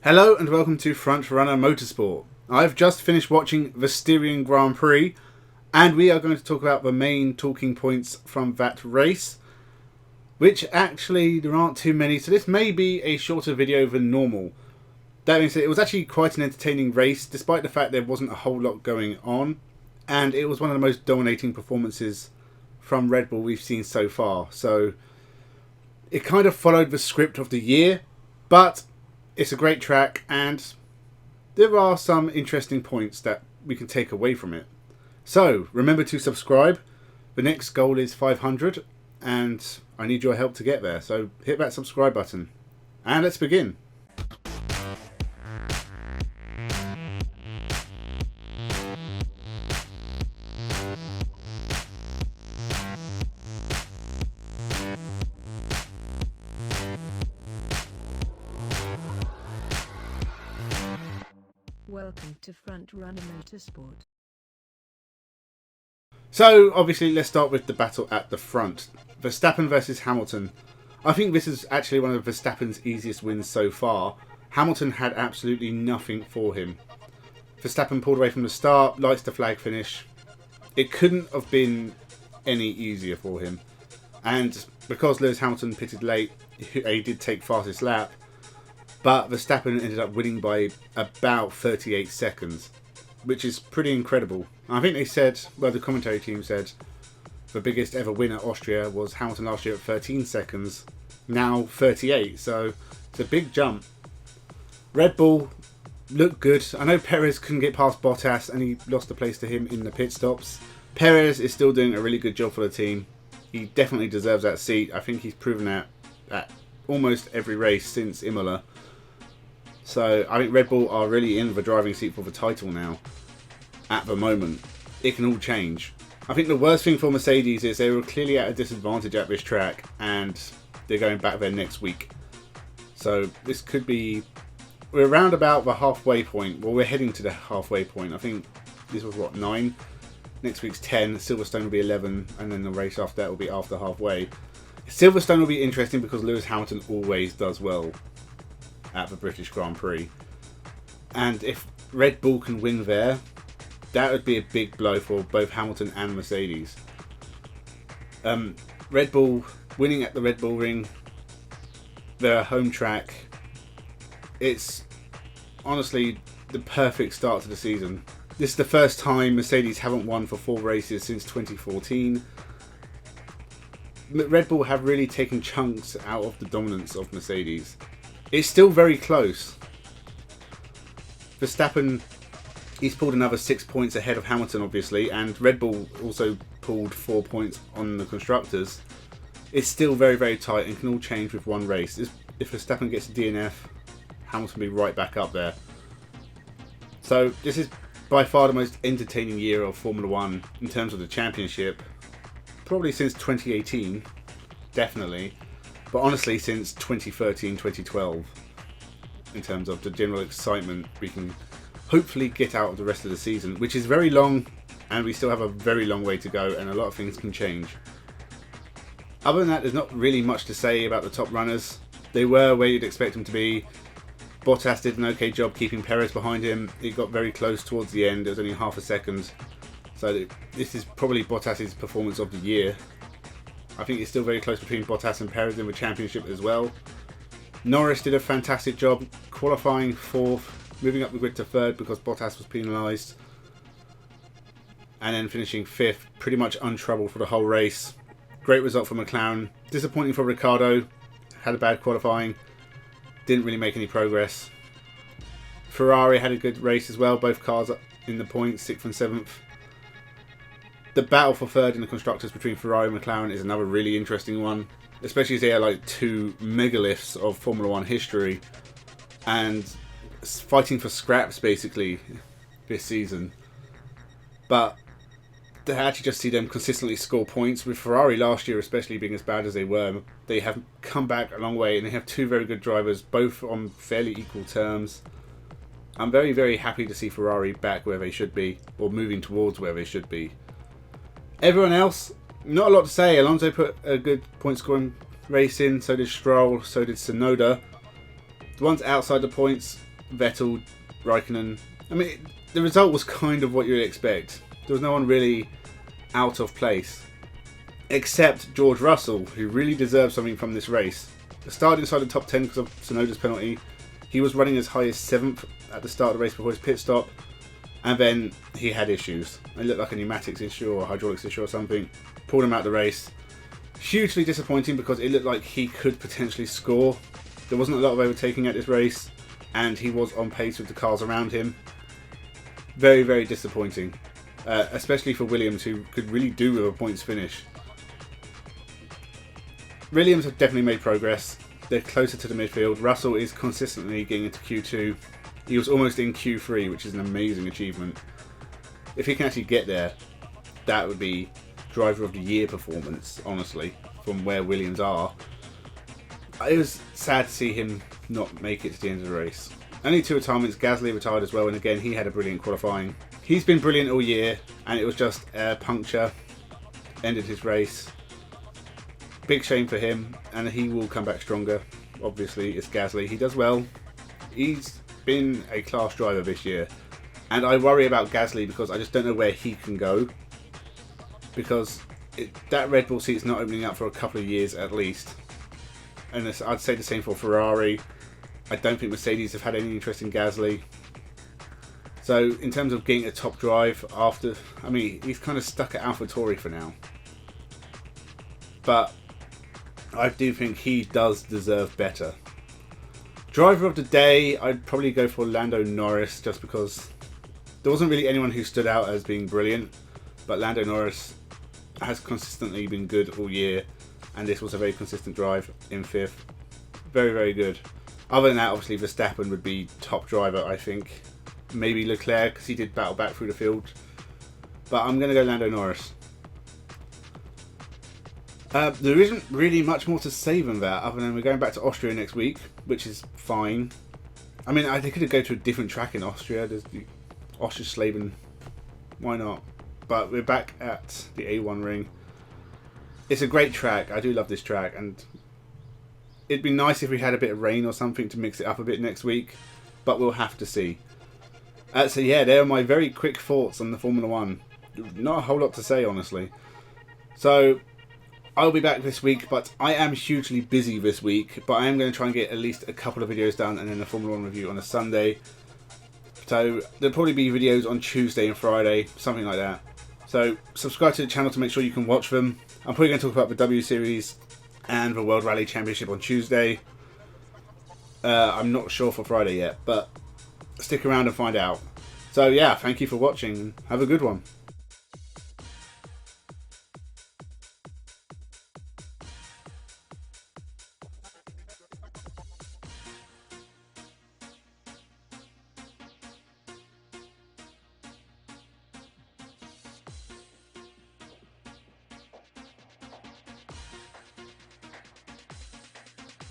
Hello and welcome to Frontrunner Motorsport. I've just finished watching the Styrian Grand Prix and we are going to talk about the main talking points from that race, which actually there aren't too many, so this may be a shorter video than normal. That being said, it was actually quite an entertaining race despite the fact there wasn't a whole lot going on, and it was one of the most dominating performances from Red Bull we've seen so far. So it kind of followed the script of the year, but it's a great track and there are some interesting points that we can take away from it. So remember to subscribe. The next goal is 500 and I need your help to get there. So hit that subscribe button and let's begin. Welcome to Frontrunner Motorsport. So obviously let's start with the battle at the front. Verstappen versus Hamilton. I think this is actually one of Verstappen's easiest wins so far. Hamilton had absolutely nothing for him. Verstappen pulled away from the start, lights the flag finish. It couldn't have been any easier for him. And because Lewis Hamilton pitted late, he did take fastest lap. But Verstappen ended up winning by about 38 seconds, which is pretty incredible. I think they said, well, the commentary team said, the biggest ever win at Austria was Hamilton last year at 13 seconds, now 38, so it's a big jump. Red Bull looked good. I know Perez couldn't get past Bottas and he lost the place to him in the pit stops. Perez is still doing a really good job for the team. He definitely deserves that seat. I think he's proven that at almost every race since Imola. So I think Red Bull are really in the driving seat for the title now. At the moment, it can all change. I think the worst thing for Mercedes is they were clearly at a disadvantage at this track and they're going back there next week. So this could be, we're around about the halfway point. Well, we're heading to the halfway point. I think this was what, 9? Next week's 10, Silverstone will be 11, and then the race after that will be after halfway. Silverstone will be interesting because Lewis Hamilton always does well at the British Grand Prix, and if Red Bull can win there, that would be a big blow for both Hamilton and Mercedes. Red Bull winning at the Red Bull Ring, their home track, it's honestly the perfect start to the season. This is the first time Mercedes haven't won for 4 races since 2014. Red Bull have really taken chunks out of the dominance of Mercedes. It's still very close. Verstappen, he's pulled another 6 points ahead of Hamilton, obviously, and Red Bull also pulled 4 points on the constructors. It's still very, very tight and can all change with one race. If Verstappen gets a DNF, Hamilton will be right back up there. So this is by far the most entertaining year of Formula 1 in terms of the championship. Probably since 2018, definitely. But honestly, since 2013, 2012, in terms of the general excitement we can hopefully get out of the rest of the season, which is very long, and we still have a very long way to go, and a lot of things can change. Other than that, there's not really much to say about the top runners. They were where you'd expect them to be. Bottas did an okay job keeping Perez behind him. It got very close towards the end. It was only half a second. So this is probably Bottas' performance of the year. I think it's still very close between Bottas and Perez in the championship as well. Norris did a fantastic job qualifying 4th, moving up the grid to 3rd because Bottas was penalised, and then finishing 5th, pretty much untroubled for the whole race. Great result for McLaren. Disappointing for Ricciardo, had a bad qualifying, didn't really make any progress. Ferrari had a good race as well, both cars up in the points, 6th and 7th. The battle for 3rd in the constructors between Ferrari and McLaren is another really interesting one, especially as they are like 2 megaliths of Formula 1 history and fighting for scraps basically this season. But to actually just see them consistently score points, with Ferrari last year especially being as bad as they were, they have come back a long way and they have 2 very good drivers, both on fairly equal terms. I'm very, very happy to see Ferrari back where they should be, or moving towards where they should be. Everyone else, not a lot to say. Alonso put a good point scoring race in, so did Stroll, so did Tsunoda. The ones outside the points, Vettel, Raikkonen. I mean, the result was kind of what you'd expect. There was no one really out of place, except George Russell, who really deserved something from this race. Started inside the top 10 because of Tsunoda's penalty. He was running as high as 7th at the start of the race before his pit stop, and then he had issues. It looked like a pneumatics issue or hydraulics issue or something. Pulled him out of the race. Hugely disappointing because it looked like he could potentially score. There wasn't a lot of overtaking at this race, and he was on pace with the cars around him. Very, very disappointing, especially for Williams, who could really do with a points finish. Williams have definitely made progress. They're closer to the midfield. Russell is consistently getting into Q2. He was almost in Q3, which is an amazing achievement. If he can actually get there, that would be driver of the year performance, honestly, from where Williams are. It was sad to see him not make it to the end of the race. Only 2 retirements. Gasly retired as well, and again he had a brilliant qualifying. He's been brilliant all year, and it was just a puncture. Ended his race. Big shame for him, and he will come back stronger. Obviously, it's Gasly. He does well. He's been a class driver this year, and I worry about Gasly because I just don't know where he can go. Because that Red Bull seat's not opening up for a couple of years at least. And I'd say the same for Ferrari. I don't think Mercedes have had any interest in Gasly. So in terms of getting a top drive after, I mean, he's kind of stuck at AlphaTauri for now. But I do think he does deserve better. Driver of the day, I'd probably go for Lando Norris, just because there wasn't really anyone who stood out as being brilliant. But Lando Norris has consistently been good all year, and this was a very consistent drive in 5th. Very, very good. Other than that, obviously Verstappen would be top driver, I think. Maybe Leclerc, because he did battle back through the field. But I'm going to go Lando Norris. There isn't really much more to say than that, other than we're going back to Austria next week, which is fine. I mean, they could go to a different track in Austria. There's the Oschersleben. Why not? But we're back at the A1 ring. It's a great track. I do love this track, and it'd be nice if we had a bit of rain or something to mix it up a bit next week, but we'll have to see. So yeah, there are my very quick thoughts on the Formula 1. Not a whole lot to say, honestly. So I'll be back this week, but I am hugely busy this week, but I am going to try and get at least a couple of videos done, and then a Formula 1 review on a Sunday. So there'll probably be videos on Tuesday and Friday, something like that. So subscribe to the channel to make sure you can watch them. I'm probably going to talk about the W Series and the World Rally Championship on Tuesday. I'm not sure for Friday yet, but stick around and find out. So yeah, thank you for watching. Have a good one.